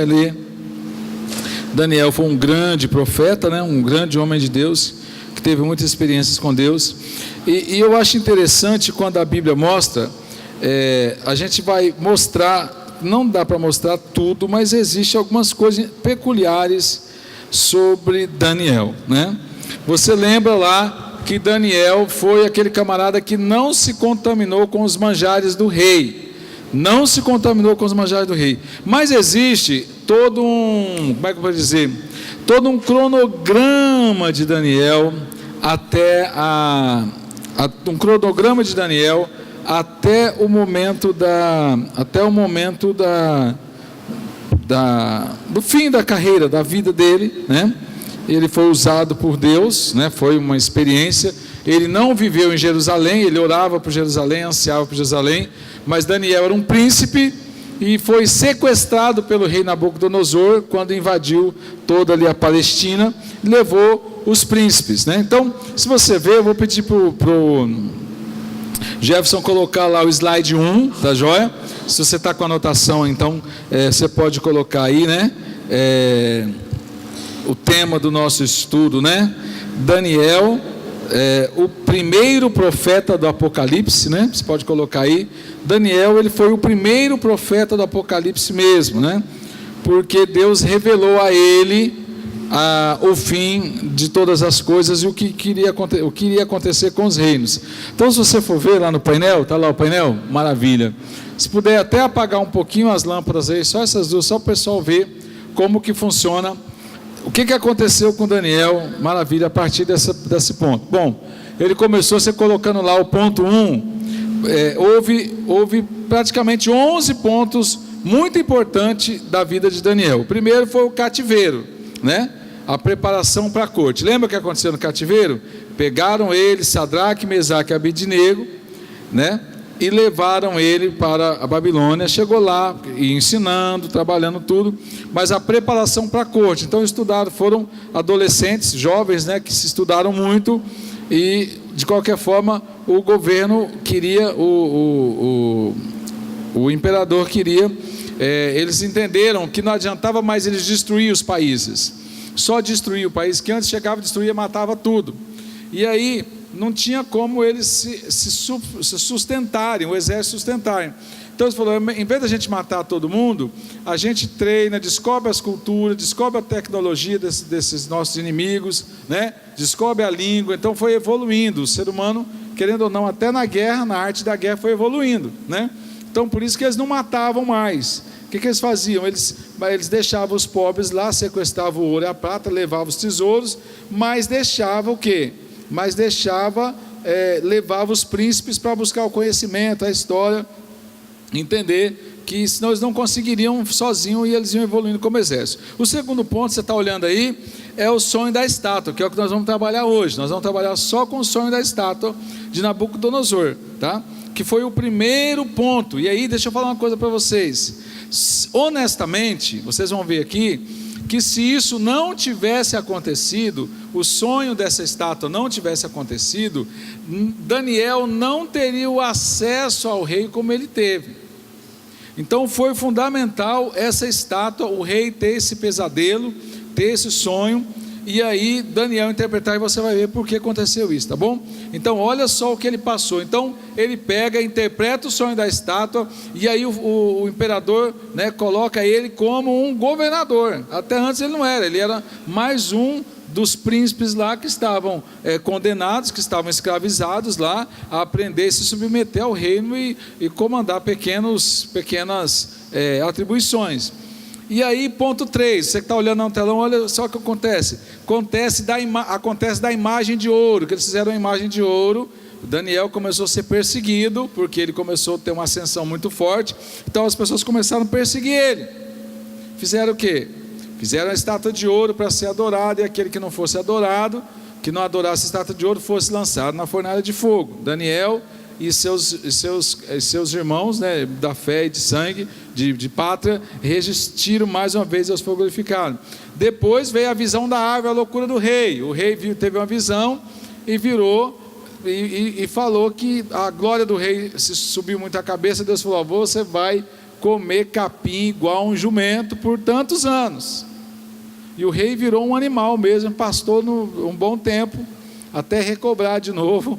ler. Daniel foi um grande profeta, né? Um grande homem de Deus, que teve muitas experiências com Deus. E eu acho interessante quando a Bíblia mostra, a gente vai mostrar, não dá para mostrar tudo, mas existe algumas coisas peculiares sobre Daniel, né? Você lembra lá que Daniel foi aquele camarada que não se contaminou com os manjares do rei. Não se contaminou com os manjares do rei. Mas existe todo um, como é que eu vou dizer? Todo um cronograma de Daniel até o momento do fim da carreira, da vida dele, né? Ele foi usado por Deus, né? Foi uma experiência. Ele não viveu em Jerusalém, ele orava por Jerusalém, ansiava por Jerusalém, mas Daniel era um príncipe e foi sequestrado pelo rei Nabucodonosor quando invadiu toda ali a Palestina e levou os príncipes, né? Então, se você ver, eu vou pedir para o Jefferson colocar lá o slide 1, tá joia? Se você está com a anotação, então, você pode colocar aí, né? O tema do nosso estudo, né? Daniel, o primeiro profeta do Apocalipse, né? Você pode colocar aí. Daniel, ele foi o primeiro profeta do Apocalipse mesmo, né? Porque Deus revelou a ele o fim de todas as coisas e o que iria acontecer com os reinos. Então, se você for ver lá no painel, está lá o painel, maravilha. Se puder até apagar um pouquinho as lâmpadas aí, só essas duas, só o pessoal ver como que funciona. O que aconteceu com Daniel, maravilha, a partir desse ponto. Bom, ele começou você colocando lá o ponto 1, houve praticamente 11 pontos muito importantes da vida de Daniel. O primeiro foi o cativeiro, né? A preparação para a corte. Lembra o que aconteceu no cativeiro? Pegaram ele, Sadraque, Mesaque e Abednego, né? E levaram ele para a Babilônia. Chegou lá, ensinando, trabalhando tudo, mas a preparação para a corte. Então estudaram, foram adolescentes, jovens, né, que se estudaram muito, e de qualquer forma o governo queria, o imperador queria, eles entenderam que não adiantava mais eles destruir os países, só destruir o país, que antes chegava, destruía, matava tudo, e aí não tinha como eles se sustentarem, o exército sustentarem. Então eles falaram, em vez da gente matar todo mundo, a gente treina, descobre as culturas, descobre a tecnologia desses nossos inimigos, né? Descobre a língua. Então foi evoluindo, o ser humano, querendo ou não, até na guerra, na arte da guerra foi evoluindo, né? Então por isso que eles não matavam mais. O que eles faziam? Eles deixavam os pobres lá, sequestravam o ouro e a prata, levavam os tesouros, mas deixavam o quê? Levava os príncipes para buscar o conhecimento, a história, entender que senão eles não conseguiriam sozinhos e eles iam evoluindo como exército. O segundo ponto, você está olhando aí, é o sonho da estátua, que é o que nós vamos trabalhar hoje. Nós vamos trabalhar só com o sonho da estátua de Nabucodonosor, tá? Que foi o primeiro ponto. E aí, deixa eu falar uma coisa para vocês. Honestamente, vocês vão ver aqui, que se isso não tivesse acontecido, o sonho dessa estátua não tivesse acontecido, Daniel não teria o acesso ao rei como ele teve. Então foi fundamental essa estátua, o rei ter esse pesadelo, ter esse sonho, e aí Daniel interpretar, e você vai ver por que aconteceu isso, tá bom? Então olha só o que ele passou. Então ele pega, interpreta o sonho da estátua, e aí o imperador, né, coloca ele como um governador. Até antes ele não era, ele era mais um dos príncipes lá que estavam condenados, que estavam escravizados lá, a aprender a se submeter ao reino e comandar pequenas atribuições. E aí, ponto 3, você que está olhando no telão, olha só o que acontece. Acontece da imagem de ouro, que eles fizeram a imagem de ouro. Daniel começou a ser perseguido, porque ele começou a ter uma ascensão muito forte. Então as pessoas começaram a perseguir ele. Fizeram o quê? Fizeram a estátua de ouro para ser adorado, e aquele que não fosse adorado, que não adorasse a estátua de ouro, fosse lançado na fornalha de fogo. Daniel e seus irmãos, né, da fé e de sangue, de pátria, resistiram mais uma vez, Deus foi glorificado. Depois veio a visão da árvore, a loucura do rei. O rei teve uma visão e virou e falou que a glória do rei se subiu muito à cabeça. Deus falou: você vai comer capim igual um jumento por tantos anos. E o rei virou um animal mesmo, pastou um bom tempo, até recobrar de novo.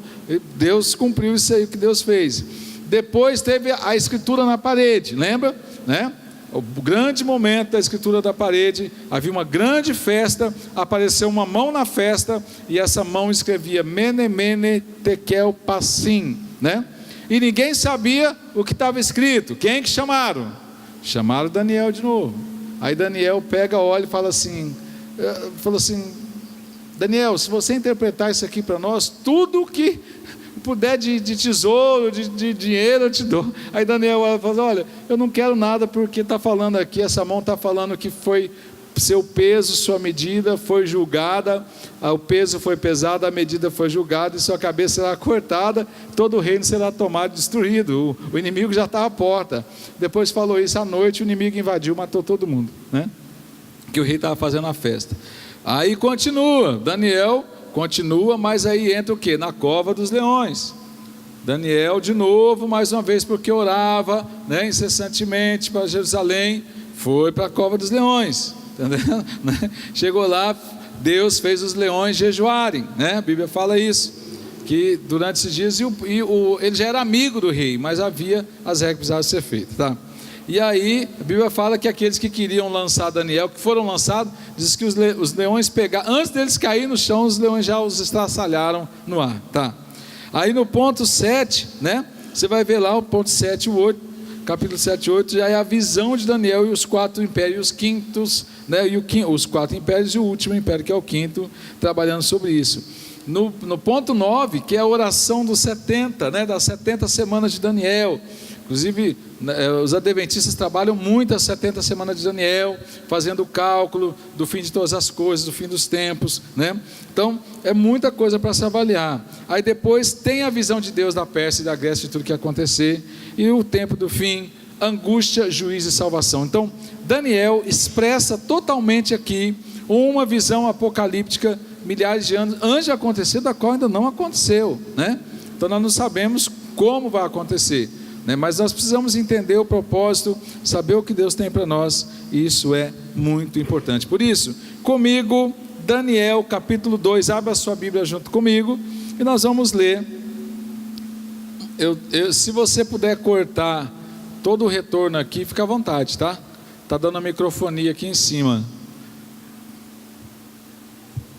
Deus cumpriu isso aí que Deus fez. Depois teve a escritura na parede, lembra? Né? O grande momento da escritura da parede, havia uma grande festa, apareceu uma mão na festa, e essa mão escrevia Mene, Mene, Tekel, Parsim, né? E ninguém sabia o que estava escrito. Quem que chamaram? Chamaram Daniel de novo. Aí Daniel pega, olha e fala assim, Daniel, se você interpretar isso aqui para nós, tudo que puder de tesouro, de dinheiro eu te dou. Aí Daniel fala, olha, eu não quero nada, porque está falando aqui, essa mão está falando que foi seu peso, sua medida foi julgada, o peso foi pesado, a medida foi julgada, e sua cabeça será cortada, todo o reino será tomado e destruído. O inimigo já está à porta. Depois falou isso à noite, o inimigo invadiu, matou todo mundo, né? Que o rei estava fazendo a festa. Aí continua, Daniel continua, mas aí entra o que? Na cova dos leões. Daniel de novo, mais uma vez, porque orava, né, incessantemente para Jerusalém, foi para a cova dos leões, entendeu? Chegou lá, Deus fez os leões jejuarem, né? A Bíblia fala isso, que durante esses dias, ele já era amigo do rei, mas havia as regras que precisavam ser feitas, tá? E aí a Bíblia fala que aqueles que queriam lançar Daniel, que foram lançados, diz que os leões pegaram, antes deles caírem no chão, os leões já os estraçalharam no ar, tá? Aí no ponto 7, né, você vai ver lá o ponto 7 e 8, capítulo 7 e 8, já é a visão de Daniel e os 4 impérios, os quintos, né, os 4 impérios e o último império, que é o quinto, trabalhando sobre isso. No ponto 9, que é a oração dos 70, né, das 70 semanas de Daniel. Inclusive, os adventistas trabalham muito as 70 semanas de Daniel, fazendo o cálculo do fim de todas as coisas, do fim dos tempos, né? Então, é muita coisa para se avaliar. Aí depois tem a visão de Deus da Pérsia e da Grécia, de tudo que ia acontecer, e o tempo do fim, angústia, juízo e salvação. Então, Daniel expressa totalmente aqui uma visão apocalíptica, milhares de anos antes de acontecer, da qual ainda não aconteceu, né? Então, nós não sabemos como vai acontecer, mas nós precisamos entender o propósito, saber o que Deus tem para nós, e isso é muito importante. Por isso, comigo, Daniel capítulo 2, abra a sua Bíblia junto comigo, e nós vamos ler. Se você puder cortar todo o retorno aqui, fica à vontade, tá? Está dando a microfonia aqui em cima.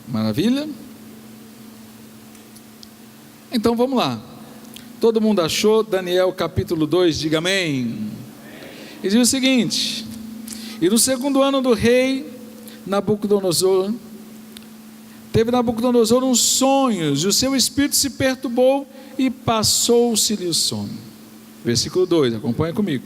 Maravilha? Então vamos lá. Todo mundo achou? Daniel capítulo 2, diga amém. E diz o seguinte: e no segundo ano do rei Nabucodonosor, teve Nabucodonosor uns sonhos, e o seu espírito se perturbou, e passou-se-lhe o sonho. Versículo 2, acompanha comigo.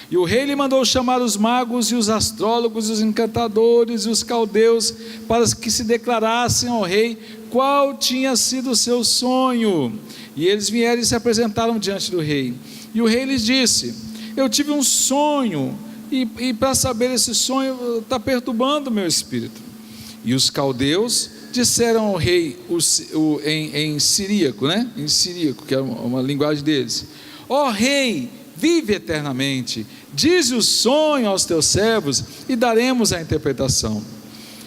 E o rei lhe mandou chamar os magos, e os astrólogos, e os encantadores, e os caldeus, para que se declarassem ao rei qual tinha sido o seu sonho. E eles vieram e se apresentaram diante do rei. E o rei lhes disse: eu tive um sonho, e para saber esse sonho está perturbando o meu espírito. E os caldeus disseram ao rei em siríaco, né? Em siríaco, que é uma linguagem deles: ó rei, vive eternamente, dize o sonho aos teus servos, e daremos a interpretação.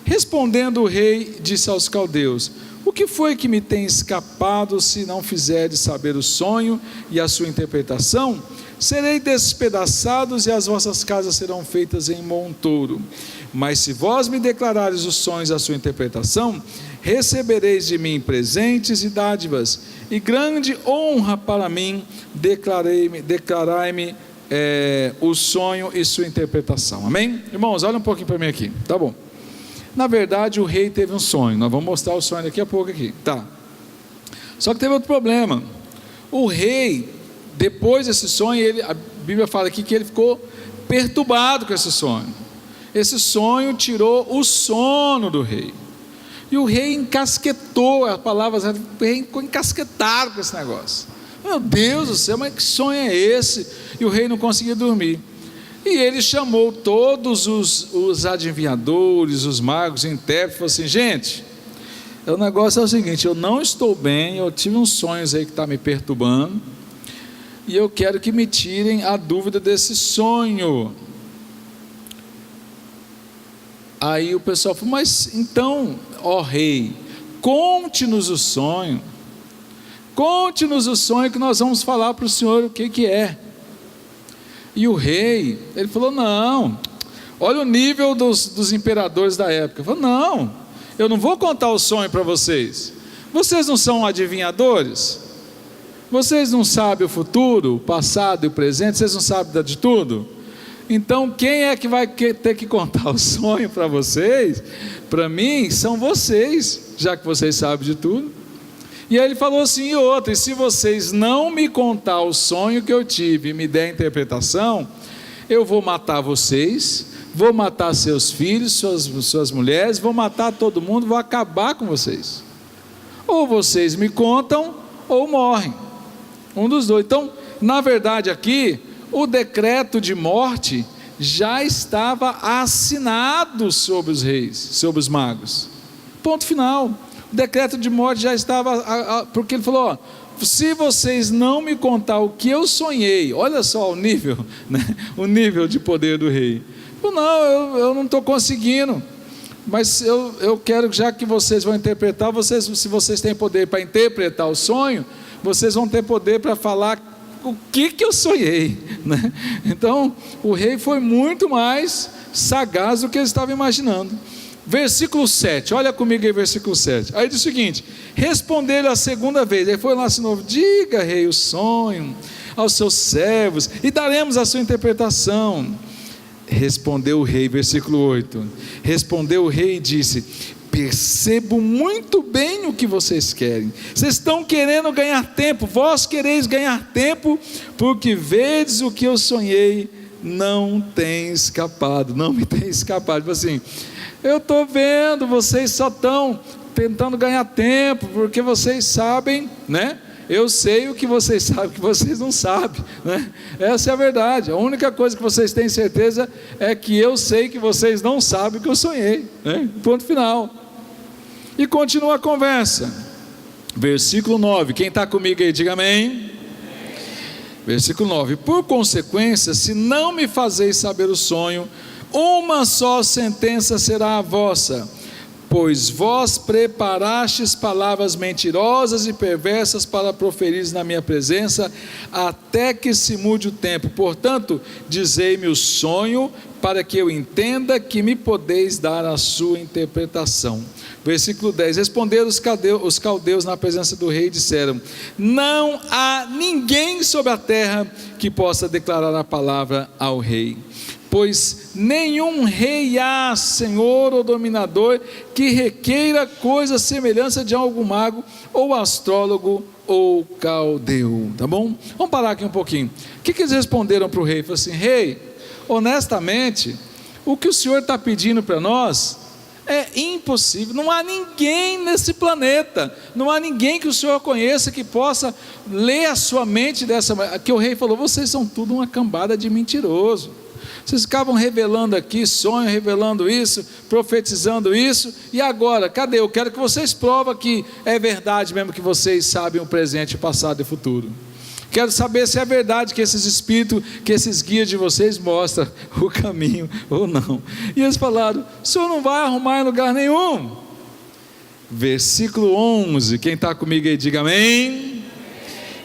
Respondendo o rei, disse aos caldeus: o que foi que me tem escapado? Se não fizeres saber o sonho e a sua interpretação, serei despedaçados, e as vossas casas serão feitas em montouro. Mas se vós me declarares os sonhos e a sua interpretação, recebereis de mim presentes e dádivas, e grande honra para mim, declarai-me o sonho e sua interpretação. Amém? Irmãos, olha um pouquinho para mim aqui, tá bom? Na verdade, o rei teve um sonho. Nós vamos mostrar o sonho daqui a pouco aqui, tá? Só que teve outro problema. O rei, depois desse sonho, a Bíblia fala aqui que ele ficou perturbado com esse sonho. Esse sonho tirou o sono do rei. E o rei encasquetou, a palavra, o rei ficou encasquetado com esse negócio. Meu Deus do céu, mas que sonho é esse? E o rei não conseguia dormir. E ele chamou todos os adivinhadores, os magos, intérpretes, e falou assim: gente, o negócio é o seguinte, eu não estou bem, eu tive uns sonhos aí que está me perturbando, e eu quero que me tirem a dúvida desse sonho. Aí o pessoal falou: mas então, ó rei, conte-nos o sonho. Conte-nos o sonho que nós vamos falar para o senhor o que é. E o rei, ele falou: não, olha o nível dos imperadores da época. Ele falou: não, eu não vou contar o sonho para vocês. Vocês não são adivinhadores? Vocês não sabem o futuro, o passado e o presente? Vocês não sabem de tudo? Então quem é que vai ter que contar o sonho para vocês? Para mim, são vocês, já que vocês sabem de tudo. E aí ele falou assim: e outra, e se vocês não me contar o sonho que eu tive e me der a interpretação, eu vou matar vocês, vou matar seus filhos, suas mulheres, vou matar todo mundo, vou acabar com vocês. Ou vocês me contam, ou morrem, um dos dois. Então, na verdade aqui, o decreto de morte já estava assinado sobre os reis, sobre os magos, ponto final. O decreto de morte já estava, porque ele falou: ó, se vocês não me contar o que eu sonhei, olha só o nível, né? O nível de poder do rei. Não, eu não estou conseguindo, mas eu quero, já que vocês vão interpretar, se vocês têm poder para interpretar o sonho, vocês vão ter poder para falar o que eu sonhei, né? Então o rei foi muito mais sagaz do que ele estava imaginando. Versículo 7, olha comigo aí, versículo 7. Aí diz o seguinte: respondeu-lhe a segunda vez. Aí foi lá de novo: diga, rei, o sonho aos seus servos, e daremos a sua interpretação. Respondeu o rei, versículo 8. Respondeu o rei e disse: percebo muito bem o que vocês querem. Vocês estão querendo ganhar tempo. Vós quereis ganhar tempo, porque vedes o que eu sonhei, não tem escapado. Não me tem escapado. Tipo assim, eu estou vendo, vocês só estão tentando ganhar tempo, porque vocês sabem, né? Eu sei o que vocês sabem, que vocês não sabem, né? Essa é a verdade. A única coisa que vocês têm certeza é que eu sei que vocês não sabem o que eu sonhei, né? Ponto final. E continua a conversa. Versículo 9. Quem está comigo aí, diga amém. Versículo 9. Por consequência, se não me fazeis saber o sonho, uma só sentença será a vossa, pois vós preparastes palavras mentirosas e perversas para proferir na minha presença, até que se mude o tempo. Portanto, dizei-me o sonho, para que eu entenda que me podeis dar a sua interpretação. Versículo 10. Responderam os caldeus na presença do rei e disseram: não há ninguém sobre a terra que possa declarar a palavra ao rei, pois nenhum rei há, senhor ou dominador, que requeira coisa semelhança de algum mago, ou astrólogo, ou caldeu. Tá bom? Vamos parar aqui um pouquinho. O que eles responderam para o rei? Falaram assim: rei, honestamente, o que o senhor está pedindo para nós é impossível. Não há ninguém nesse planeta, não há ninguém que o senhor conheça que possa ler a sua mente dessa maneira. Que o rei falou: vocês são tudo uma cambada de mentiroso. Vocês acabam revelando aqui sonho, revelando isso, profetizando isso, e agora, cadê? Eu quero que vocês provem que é verdade mesmo, que vocês sabem o presente, passado e futuro. Quero saber se é verdade que esses espíritos, que esses guias de vocês mostram o caminho ou não. E eles falaram: o senhor não vai arrumar em lugar nenhum. Versículo 11, quem está comigo aí, diga amém.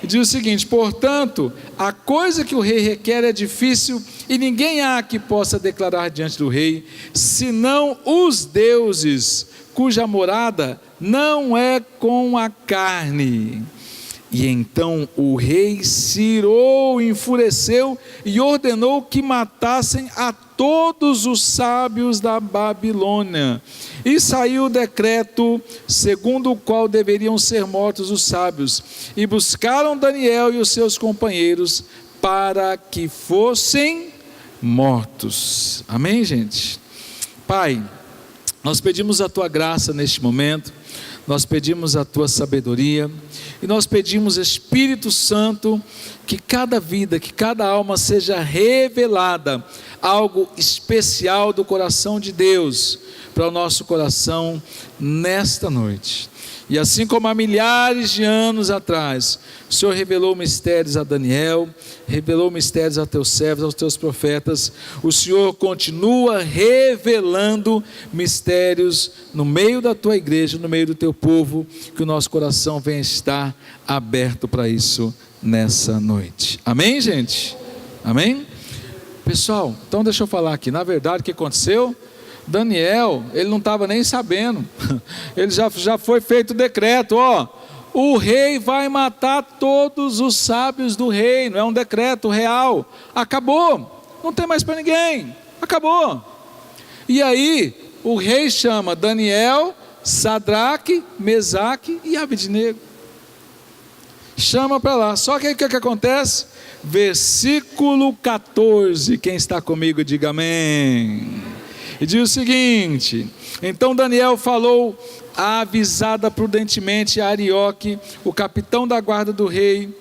E diz o seguinte: portanto, a coisa que o rei requer é difícil, e ninguém há que possa declarar diante do rei, senão os deuses, cuja morada não é com a carne. E então o rei se irou, enfureceu e ordenou que matassem a todos os sábios da Babilônia. E saiu o decreto segundo o qual deveriam ser mortos os sábios. E buscaram Daniel e os seus companheiros para que fossem mortos. Amém, gente? Pai, nós pedimos a tua graça neste momento. nós pedimos a tua sabedoria, e nós pedimos, Espírito Santo, que cada vida, que cada alma seja revelada, algo especial do coração de Deus, para o nosso coração nesta noite. E assim como há milhares de anos atrás, o Senhor revelou mistérios a Daniel, revelou mistérios a teus servos, aos teus profetas, o Senhor continua revelando mistérios no meio da tua igreja, no meio do teu povo, que o nosso coração venha estar aberto para isso nessa noite. Amém, gente? Amém? Pessoal, então deixa eu falar aqui, na verdade o que aconteceu? Daniel, ele não estava nem sabendo, ele já foi feito o decreto, o rei vai matar todos os sábios do reino, é um decreto real, acabou, não tem mais para ninguém, acabou. E aí, o rei chama Daniel, Sadraque, Mesaque e Abednego, chama para lá, só que aí o que acontece? Versículo 14, quem está comigo diga amém. E diz o seguinte: então Daniel falou avisada prudentemente a Arioque, o capitão da guarda do rei,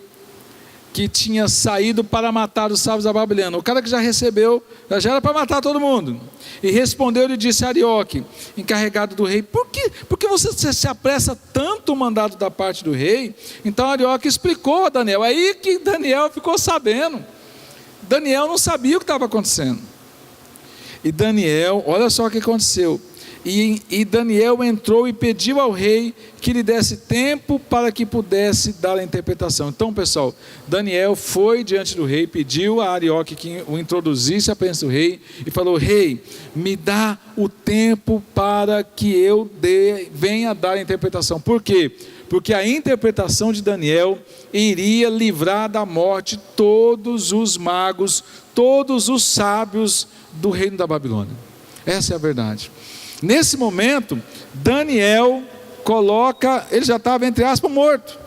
que tinha saído para matar os sábios da Babilônia. O cara que já recebeu, já era para matar todo mundo. E respondeu-lhe e disse a Arioque, encarregado do rei: por que você se apressa tanto o mandado da parte do rei? Então Arioque explicou a Daniel, aí que Daniel ficou sabendo. Daniel não sabia o que estava acontecendo. E Daniel, olha só o que aconteceu, e Daniel entrou e pediu ao rei que lhe desse tempo para que pudesse dar a interpretação. Então pessoal, Daniel foi diante do rei, pediu a Arioque que o introduzisse à presença do rei, e falou: rei, me dá o tempo para que eu venha dar a interpretação. Por quê? Porque a interpretação de Daniel iria livrar da morte todos os magos, todos os sábios do reino da Babilônia. Essa é a verdade. Nesse momento, Daniel coloca, ele já estava entre aspas morto,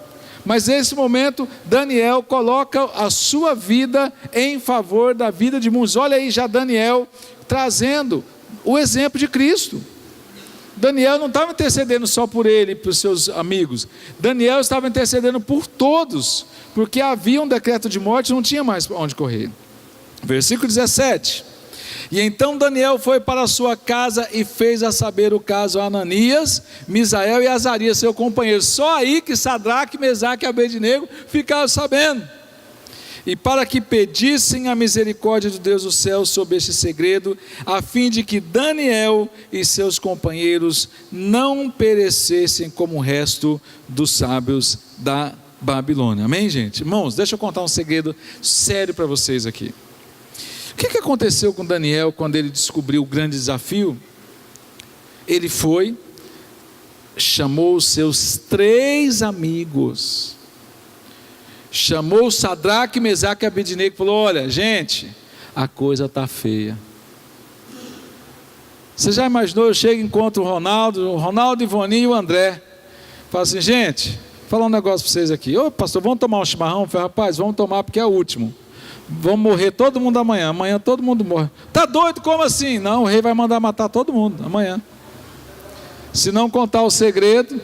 mas nesse momento Daniel coloca a sua vida em favor da vida de muitos. Olha aí já Daniel trazendo o exemplo de Cristo. Daniel não estava intercedendo só por ele e por seus amigos, Daniel estava intercedendo por todos, porque havia um decreto de morte, não tinha mais onde correr. Versículo 17: e então Daniel foi para a sua casa e fez a saber o caso a Ananias, Misael e Azarias, seu companheiro. Só aí que Sadraque, Mesaque e Abednego ficaram sabendo. E para que pedissem a misericórdia de Deus do céu sobre este segredo, a fim de que Daniel e seus companheiros não perecessem como o resto dos sábios da Babilônia. Amém, gente? Irmãos, deixa eu contar um segredo sério para vocês aqui. O que aconteceu com Daniel quando ele descobriu o grande desafio? Ele foi, chamou os seus 3 amigos, chamou Sadraque, Mesaque e Abednego e falou: olha gente, a coisa está feia. Você já imaginou, eu chego e encontro o Ronaldo, Ivoninho e o André, falo assim: gente, vou falar um negócio para vocês aqui. Ô pastor, vamos tomar um chimarrão? Eu falei: rapaz, vamos tomar porque é o último. Vamos morrer todo mundo amanhã todo mundo morre. Tá doido? Como assim? Não, o rei vai mandar matar todo mundo amanhã. Se não contar o segredo,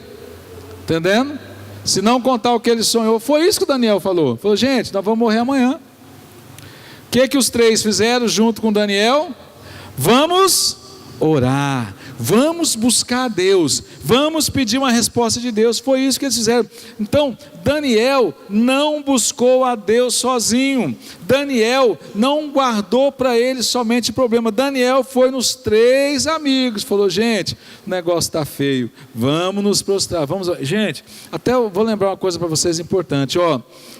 entendendo? Se não contar o que ele sonhou, foi isso que o Daniel falou. Falou: gente, nós vamos morrer amanhã. O que os 3 fizeram junto com Daniel? Vamos orar, vamos buscar a Deus, vamos pedir uma resposta de Deus. Foi isso que eles fizeram. Então Daniel não buscou a Deus sozinho, Daniel não guardou para ele somente problema. Daniel foi nos 3 amigos, falou: gente, o negócio está feio, vamos nos prostrar, vamos. Gente, até eu vou lembrar uma coisa para vocês importante,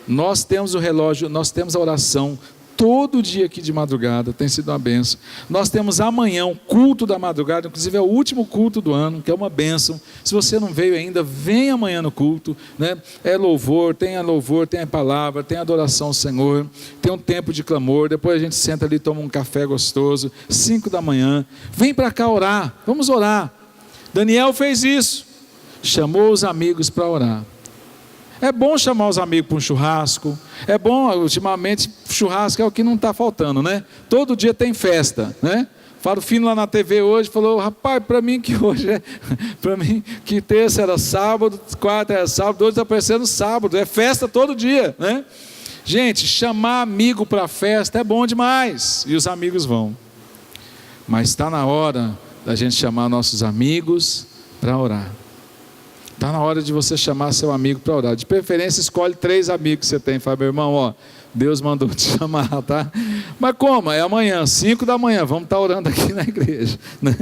nós temos o relógio, nós temos a oração todo dia aqui de madrugada, tem sido uma benção. Nós temos amanhã um culto da madrugada, inclusive é o último culto do ano, que é uma benção. Se você não veio ainda, vem amanhã no culto, né? É louvor, tem a palavra, tem a adoração ao Senhor, tem um tempo de clamor, depois a gente senta ali, toma um café gostoso, 5 da manhã, vem para cá orar, vamos orar. Daniel fez isso, chamou os amigos para orar. É bom chamar os amigos para um churrasco, é bom, ultimamente, churrasco é o que não está faltando, né? Todo dia tem festa, né? Faro Fino lá na TV hoje falou: rapaz, para mim que hoje para mim que terça era sábado, quarta era sábado, hoje está parecendo sábado, é festa todo dia, né? Gente, chamar amigo para festa é bom demais, e os amigos vão, mas está na hora da gente chamar nossos amigos para orar. Está na hora de você chamar seu amigo para orar. De preferência, escolhe 3 amigos que você tem. Fala: meu irmão, ó, Deus mandou te chamar, tá? Mas como? É amanhã, 5 da manhã, vamos estar orando aqui na igreja, né?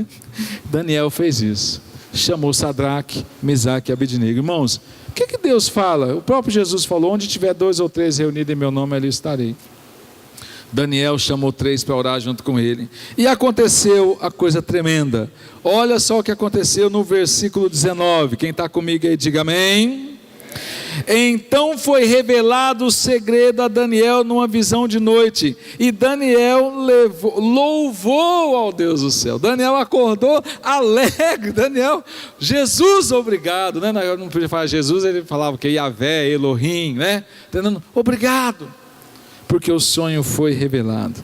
Daniel fez isso. Chamou Sadraque, Mesaque e Abednego. Irmãos, o que Deus fala? O próprio Jesus falou: onde tiver 2 ou 3 reunidos em meu nome, ali estarei. Daniel chamou 3 para orar junto com ele, e aconteceu a coisa tremenda. Olha só o que aconteceu no versículo 19, quem está comigo aí, diga amém. Então foi revelado o segredo a Daniel numa visão de noite, e Daniel louvou ao Deus do céu. Daniel acordou alegre. Daniel, Jesus, obrigado, né? Eu não podia falar Jesus, ele falava que Yahvé, Elohim, né? Entendendo? Obrigado, porque o sonho foi revelado.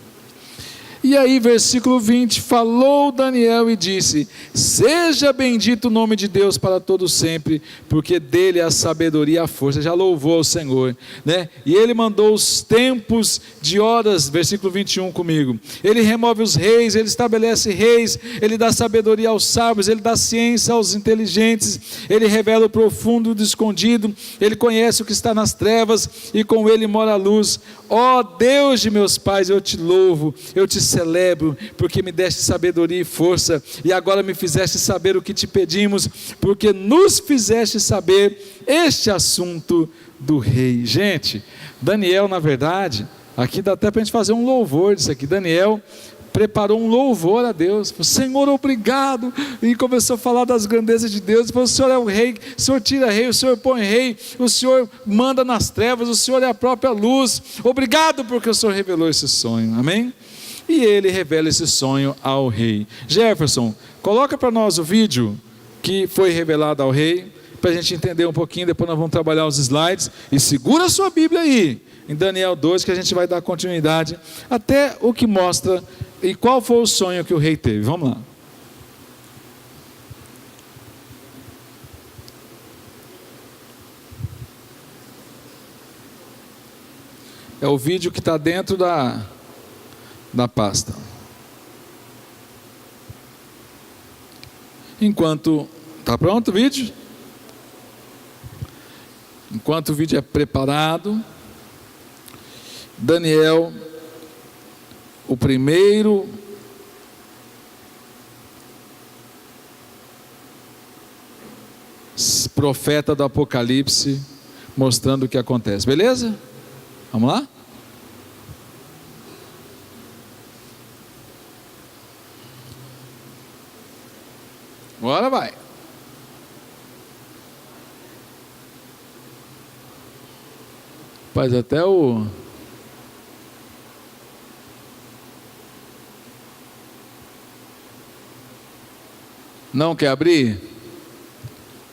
E aí, versículo 20, falou Daniel e disse: seja bendito o nome de Deus para todo sempre, porque dele é a sabedoria e a força. Já louvou ao Senhor, né? E ele mandou os tempos de horas, versículo 21 comigo. Ele remove os reis, ele estabelece reis, ele dá sabedoria aos sábios, ele dá ciência aos inteligentes, ele revela o profundo do escondido, ele conhece o que está nas trevas, e com ele mora a luz. Ó Deus de meus pais, eu te louvo, eu te celebro, porque me deste sabedoria e força, e agora me fizeste saber o que te pedimos, porque nos fizeste saber este assunto do rei. Gente, Daniel, na verdade, aqui dá até para a gente fazer um louvor disso aqui. Daniel preparou um louvor a Deus, falou: Senhor, obrigado, e começou a falar das grandezas de Deus. Falou: o Senhor é o rei, o Senhor tira rei, o Senhor põe rei, o Senhor manda nas trevas, o Senhor é a própria luz. Obrigado porque o Senhor revelou esse sonho, amém? E ele revela esse sonho ao rei. Jefferson, coloca para nós o vídeo que foi revelado ao rei, para a gente entender um pouquinho. Depois nós vamos trabalhar os slides, e segura a sua Bíblia aí, em Daniel 2, que a gente vai dar continuidade até o que mostra e qual foi o sonho que o rei teve. Vamos lá. É o vídeo que está dentro da pasta. Enquanto está pronto o vídeo? Enquanto o vídeo é preparado, Daniel, o primeiro profeta do Apocalipse, mostrando o que acontece. Beleza? Vamos lá? Agora vai. Faz até o... Não quer abrir?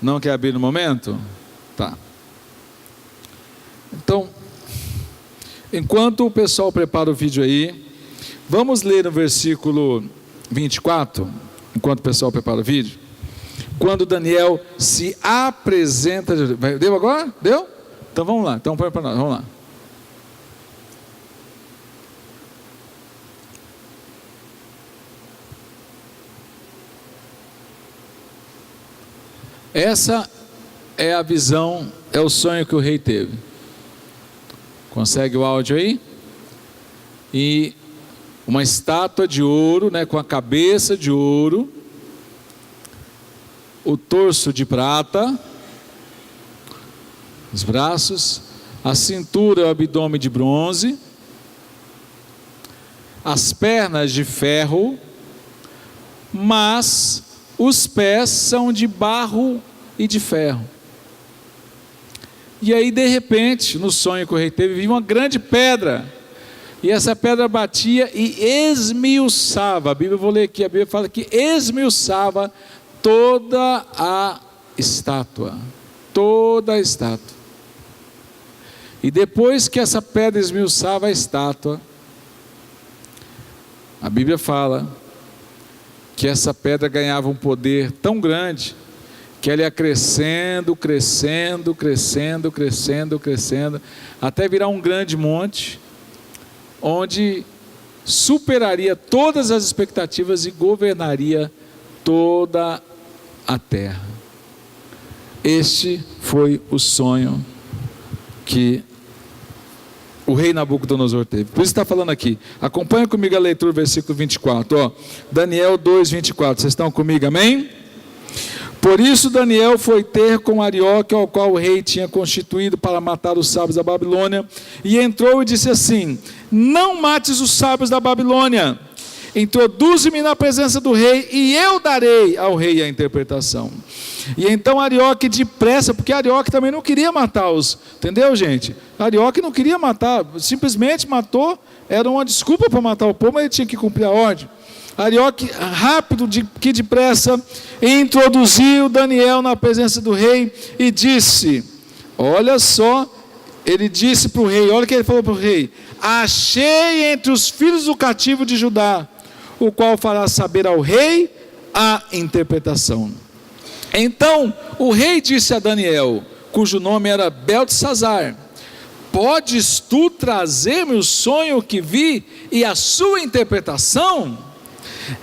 Não quer abrir no momento? Tá. Então, enquanto o pessoal prepara o vídeo aí, vamos ler no versículo 24, enquanto o pessoal prepara o vídeo, quando Daniel se apresenta. Deu agora? Deu? Então vamos lá, então põe para nós, vamos lá. Essa é a visão, é o sonho que o rei teve. Consegue o áudio aí? E uma estátua de ouro, né, com a cabeça de ouro, o torso de prata, os braços, a cintura e o abdômen de bronze, as pernas de ferro, mas os pés são de barro e de ferro. E aí, de repente, no sonho que o rei teve, viu uma grande pedra, e essa pedra batia e esmiuçava. A Bíblia, eu vou ler aqui, a Bíblia fala que esmiuçava toda a estátua. Toda a estátua. E depois que essa pedra esmiuçava a estátua, a Bíblia fala que essa pedra ganhava um poder tão grande, que ela ia crescendo, crescendo, crescendo, crescendo, crescendo, até virar um grande monte, onde superaria todas as expectativas e governaria toda a terra. Este foi o sonho que o rei Nabucodonosor teve. Por isso está falando aqui. Acompanha comigo a leitura do versículo 24. Daniel 2, 24. Vocês estão comigo, amém? Por isso Daniel foi ter com Arioque, ao qual o rei tinha constituído para matar os sábios da Babilônia, e entrou e disse assim: não mates os sábios da Babilônia, introduze-me na presença do rei, e eu darei ao rei a interpretação. E então Arioque depressa, porque Arioque também não queria matar entendeu, gente? Arioque não queria matar, simplesmente matou, era uma desculpa para matar o povo, mas ele tinha que cumprir a ordem. Arioque, rápido, que depressa, introduziu Daniel na presença do rei e disse, olha só, ele disse para o rei, olha o que ele falou para o rei: achei entre os filhos do cativo de Judá, o qual fará saber ao rei a interpretação. Então o rei disse a Daniel, cujo nome era Beltesazar: podes tu trazer-me o sonho que vi e a sua interpretação?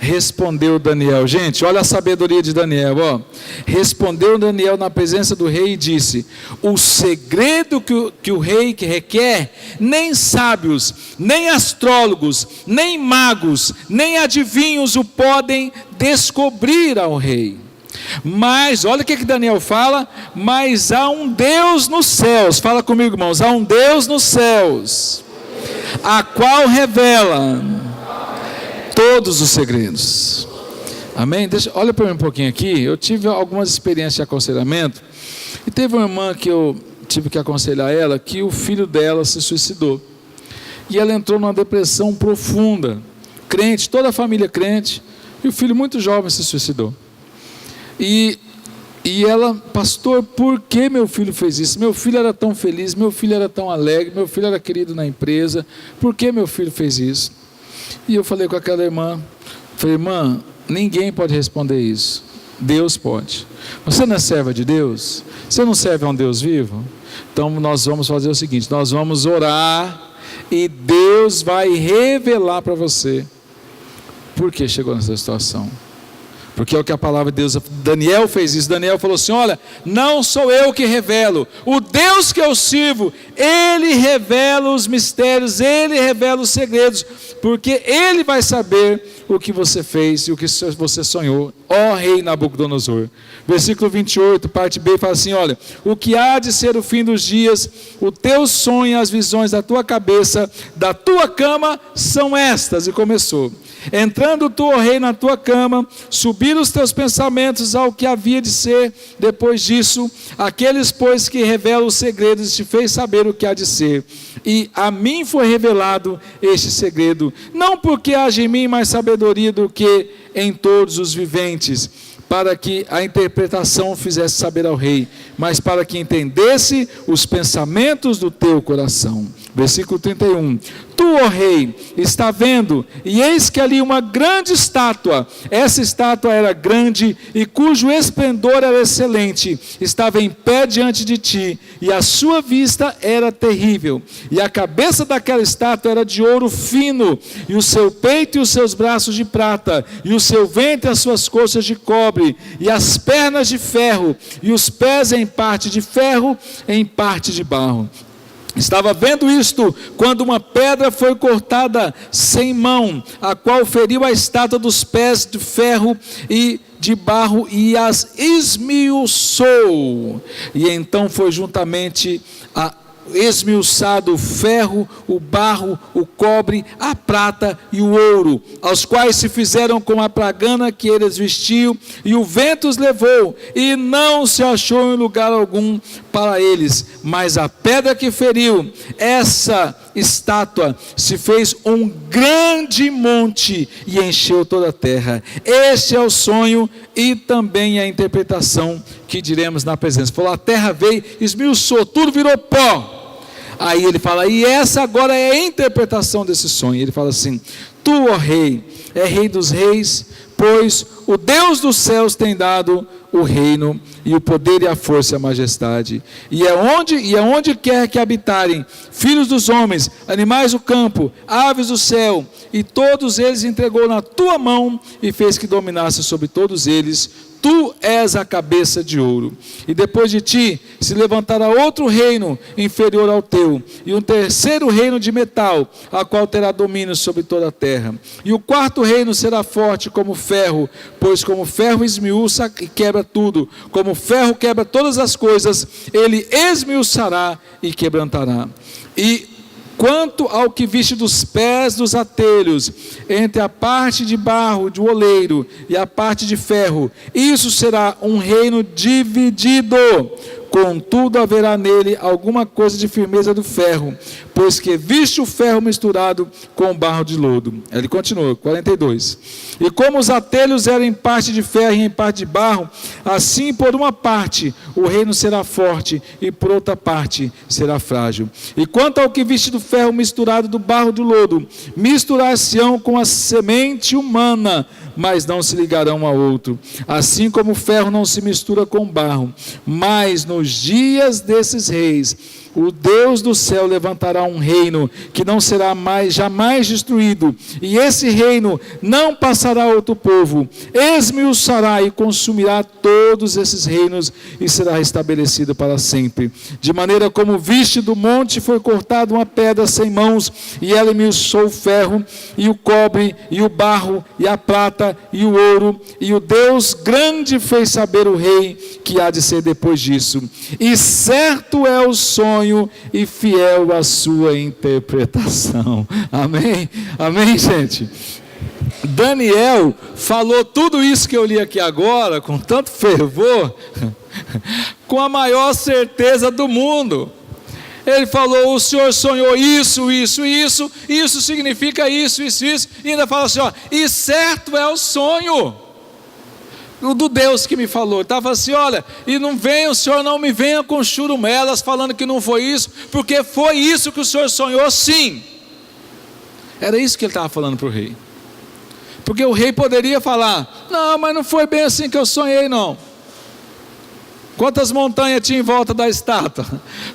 Respondeu Daniel, gente, olha a sabedoria de Daniel, respondeu Daniel na presença do rei e disse: o segredo que o rei requer, nem sábios, nem astrólogos, nem magos, nem adivinhos o podem descobrir ao rei. Mas, olha o que Daniel fala: mas há um Deus nos céus, fala comigo, irmãos, há um Deus nos céus, a qual revela todos os segredos. Amém? Olha para mim um pouquinho aqui. Eu tive algumas experiências de aconselhamento, e teve uma irmã que eu tive que aconselhar ela, que o filho dela se suicidou, e ela entrou numa depressão profunda, crente, toda a família crente, e o filho muito jovem se suicidou. E ela: pastor, por que meu filho fez isso? Meu filho era tão feliz, meu filho era tão alegre, meu filho era querido na empresa, por que meu filho fez isso? E eu falei com aquela irmã, falei: irmã, ninguém pode responder isso, Deus pode. Você não é serva de Deus? Você não serve a um Deus vivo? Então nós vamos fazer o seguinte, nós vamos orar, e Deus vai revelar para você por que chegou nessa situação. Porque é o que a palavra de Deus, Daniel fez isso. Daniel falou assim: olha, não sou eu que revelo, o Deus que eu sirvo, Ele revela os mistérios, Ele revela os segredos, porque Ele vai saber o que você fez e o que você sonhou, ó rei Nabucodonosor. Versículo 28, parte B, fala assim: olha, o que há de ser o fim dos dias, o teu sonho e as visões da tua cabeça, da tua cama, são estas. E começou: entrando tu, ó rei, na tua cama, subiram os teus pensamentos ao que havia de ser depois disso, aqueles, pois, que revelam os segredos, te fez saber o que há de ser. E a mim foi revelado este segredo, não porque haja em mim mais sabedoria do que em todos os viventes, para que a interpretação fizesse saber ao rei, mas para que entendesse os pensamentos do teu coração. Versículo 31. Tu, ó rei, está vendo, e eis que ali uma grande estátua, essa estátua era grande, e cujo esplendor era excelente, estava em pé diante de ti, e a sua vista era terrível, e a cabeça daquela estátua era de ouro fino, e o seu peito e os seus braços de prata, e o seu ventre e as suas coxas de cobre, e as pernas de ferro, e os pés em parte de ferro, em parte de barro. Estava vendo isto, quando uma pedra foi cortada sem mão, a qual feriu a estátua dos pés de ferro e de barro, e as esmiuçou. E então foi juntamente esmiuçado o ferro, o barro, o cobre, a prata e o ouro, aos quais se fizeram com a pragana que eles vestiam, e o vento os levou, e não se achou em lugar algum para eles. Mas a pedra que feriu essa estátua se fez um grande monte e encheu toda a terra. Este é o sonho e também a interpretação que diremos na presença. Falou: a terra veio, esmiuçou, tudo virou pó. Aí ele fala: e essa agora é a interpretação desse sonho. Ele fala assim: tu, ó rei, é rei dos reis, pois o Deus dos céus tem dado o reino e o poder e a força e a majestade. E aonde quer que habitarem filhos dos homens, animais do campo, aves do céu, e todos eles entregou na tua mão e fez que dominasse sobre todos eles. Tu és a cabeça de ouro, e depois de ti se levantará outro reino inferior ao teu, e um terceiro reino de metal, a qual terá domínio sobre toda a terra. E o quarto reino será forte como ferro, pois como ferro esmiuça e quebra tudo, como ferro quebra todas as coisas, ele esmiuçará e quebrantará. E quanto ao que viste dos pés dos atelhos, entre a parte de barro do oleiro e a parte de ferro, isso será um reino dividido. Contudo, haverá nele alguma coisa de firmeza do ferro, pois que viste o ferro misturado com o barro de lodo. Ele continua, 42. E como os atelhos eram em parte de ferro e em parte de barro, assim por uma parte o reino será forte e por outra parte será frágil. E quanto ao que viste do ferro misturado do barro de lodo, misturar-se-ão com a semente humana, mas não se ligarão um ao outro. Assim como o ferro não se mistura com o barro, mas nos dias desses reis, o Deus do céu levantará um reino que não será mais jamais destruído, e esse reino não passará a outro povo, esmiuçará e consumirá todos esses reinos e será estabelecido para sempre. De maneira como viste do monte foi cortada uma pedra sem mãos, e ela esmiuçou o ferro e o cobre e o barro e a prata e o ouro, e o Deus grande fez saber o rei que há de ser depois disso. E certo é o sonho e fiel a sua interpretação. Amém? Amém, gente? Daniel falou tudo isso que eu li aqui agora, com tanto fervor, com a maior certeza do mundo. Ele falou, o Senhor sonhou isso, isso, isso, isso significa isso, isso, isso, e ainda fala assim, ó, e certo é o sonho do Deus que me falou. Ele estava assim, olha, e não venha, o Senhor não me venha com churumelas falando que não foi isso, porque foi isso que o Senhor sonhou, sim. Era isso que ele estava falando para o rei. Porque o rei poderia falar, não, mas não foi bem assim que eu sonhei, não. Quantas montanhas tinha em volta da estátua?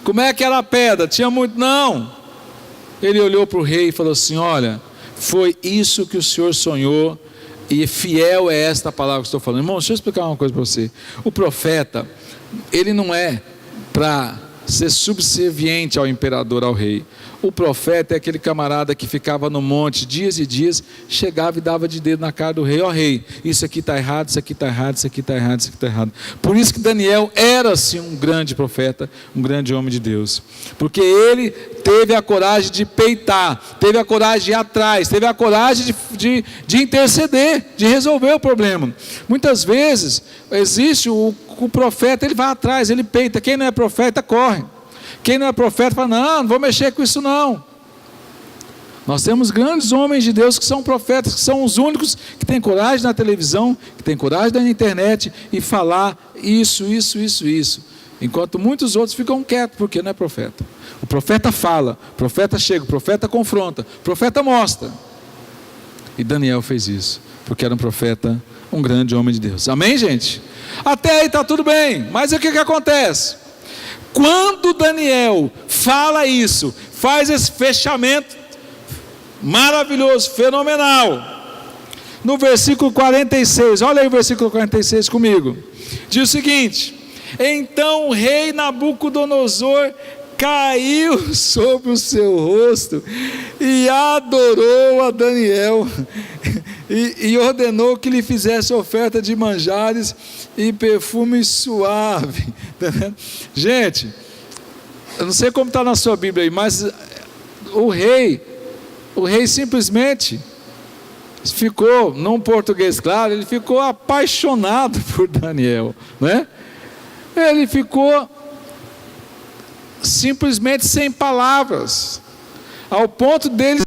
Como é que era a pedra? Tinha muito? Não. Ele olhou para o rei e falou assim, olha, foi isso que o Senhor sonhou, e fiel é esta palavra que estou falando. Irmão, deixa eu explicar uma coisa para você. O profeta, ele não é para ser subserviente ao imperador, ao rei. O profeta é aquele camarada que ficava no monte dias e dias, chegava e dava de dedo na cara do rei, ó rei, isso aqui está errado, isso aqui está errado, isso aqui está errado, isso aqui está errado. Por isso que Daniel era sim um grande profeta, um grande homem de Deus, porque ele teve a coragem de peitar, teve a coragem de ir atrás, teve a coragem de interceder, de resolver o problema. Muitas vezes existe o profeta, ele vai atrás, ele peita, quem não é profeta corre. Quem não é profeta fala, não vou mexer com isso não. Nós temos grandes homens de Deus que são profetas, que são os únicos que têm coragem na televisão, que têm coragem na internet e falar isso, enquanto muitos outros ficam quietos, porque não é profeta. O profeta fala, o profeta chega, o profeta confronta, o profeta mostra. E Daniel fez isso, porque era um profeta, um grande homem de Deus. Amém, gente? Até aí está tudo bem, mas o que acontece? Quando Daniel fala isso, faz esse fechamento maravilhoso, fenomenal, no versículo 46, olha aí o versículo 46 comigo, diz o seguinte, então o rei Nabucodonosor caiu sobre o seu rosto e adorou a Daniel e ordenou que lhe fizesse oferta de manjares e perfume suave. Gente, eu não sei como está na sua Bíblia aí, mas o rei simplesmente ficou, num português claro, ele ficou apaixonado por Daniel, né? Ele ficou simplesmente sem palavras, ao ponto dele